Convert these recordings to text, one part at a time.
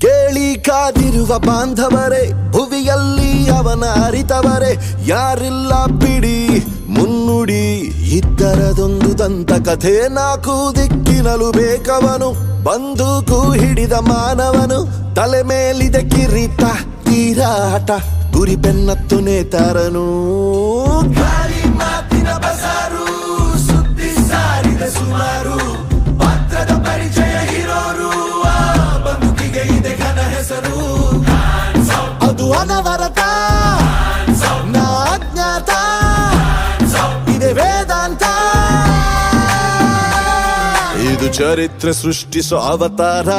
ಕೇಳಿ ಕಾದಿರುವ ಬಾಂಧವರೇ, ಭುವಿಯಲ್ಲಿ ಅವನ ಅರಿತವರೇ ಯಾರಿಲ್ಲ ಬಿಡಿ ಮುನ್ನುಡಿ. ಇದ್ದರದೊಂದು ದಂತ ಕಥೆ, ನಾಲ್ಕು ದಿಕ್ಕಿನಲು ಬೇಕವನು, ಬಂದೂಕು ಹಿಡಿದ ಮಾನವನು. ತಲೆ ಮೇಲಿದೆ ಕಿರೀಟ, ತೀರಾಟ, ಗುರಿ ಬೆನ್ನತ್ತು ನೇತಾರನು. ಗಾಳಿ ಮಾತಿನ ಬಸಾರು, ಸುದ್ದಿ ಸಾರಿದ ಸುಮಾರು, ಪಾತ್ರದ ಪರಿಚಯ ಇರೋರು, ಆ ಬದುಕಿಗೆ ಇದೆ ಘನ ಹೆಸರು. ಅದು ಅನವರತ, ನಾ ಅಜ್ಞಾತ, ಇದೆ ವೇದಾಂತ. ಇದು ಚರಿತ್ರೆ ಸೃಷ್ಟಿಸೋ ಅವತಾರ.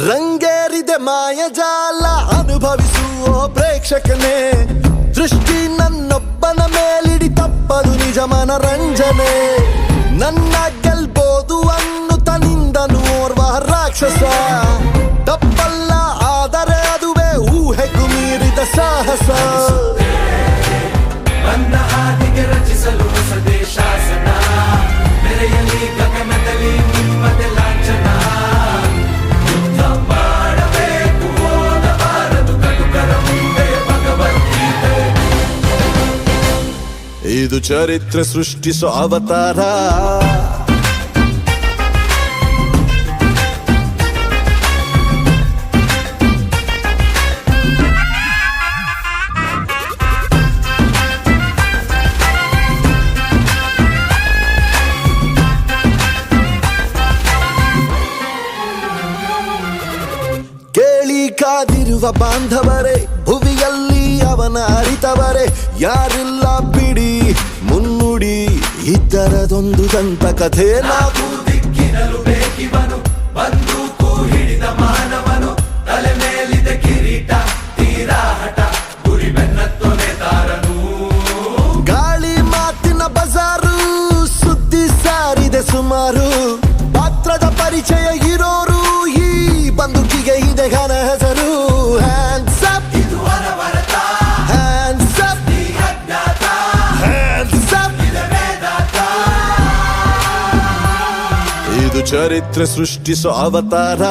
ರಂಗೇರಿದೆ ಮಾಯಜಾಲ, ಅನುಭವಿಸುವ ಪ್ರೇಕ್ಷಕನೇ. ದೃಷ್ಟಿ ನನ್ನೊಬ್ಬನ ಮೇಲಿಡಿ, ತಪ್ಪದು ನಿಜ ಮನರಂಜನೆ. ನನ್ನ ಗೆಲ್ಬೋದು ಅನ್ನುತ್ತ ನಿಂದನು ಓರ್ವ ರಾಕ್ಷಸ. ತಪ್ಪಲ್ಲ ಆದರೆ ಅದುವೇ ಊಹೆಗೂ ಮೀರಿದ ಸಾಹಸ. ನನ್ನ ಹಾದಿಗೆ ರಚಿಸಲು ಹೊಸದೇ ಶಾಸನ, ಮೆರೆಯಲಿ ಗಗನದಲ್ಲಿ ನಿಮ್ಮದೆ ಲಾಂಛನ. ಇದು ಚರಿತ್ರೆ ಸೃಷ್ಟಿಸೋ ಅವತಾರ. ಕೇಳಿ ಕಾದಿರುವ ಬಾಂಧವರೇ, ಭುವಿಯಲ್ಲಿ ಅವನ ಅರಿತವರೇ ಯಾರಿಲ್ಲ ಬಿಡಿ ಮುನ್ನುಡಿ. ಇದ್ದರದೊಂದು ದಂತ ಕಥೆ, ನಾಲ್ಕು ದಿಕ್ಕಿನಲು ಬೇಕಿವನು, ಬಂದೂಕು ಹಿಡಿದ ಮಾನವನು. ತಲೆ ಮೇಲಿದೆ ಕಿರೀಟ, ತೀರಾಟ, ಗುರಿ ಬೆನ್ನತ್ತು ನೇತಾರನು. ಗಾಳಿ ಮಾತಿನ ಬಜಾರು, ಸುದ್ದಿ ಸಾರಿದೆ ಸುಮಾರು, ಪಾತ್ರದ ಪರಿಚಯ ಇರೋರು, ಈ ಬಂದುಕಿಗೆ ಇದೆ ಘನ ಹೆಸರು. ಹ್ಯಾಂಡ್ಸ್ ಅಪ್, ಇದು ಅನವರತ, ಹ್ಯಾಂಡ್ಸ್ ಅಪ್, ಈ ಅಜ್ಞಾತ, ಹ್ಯಾಂಡ್ಸ್ ಅಪ್. ಇದೆ ವೇದಾಂತ. ಇದು ಚರಿತ್ರೆ ಸೃಷ್ಟಿಸೋ ಅವತಾರ.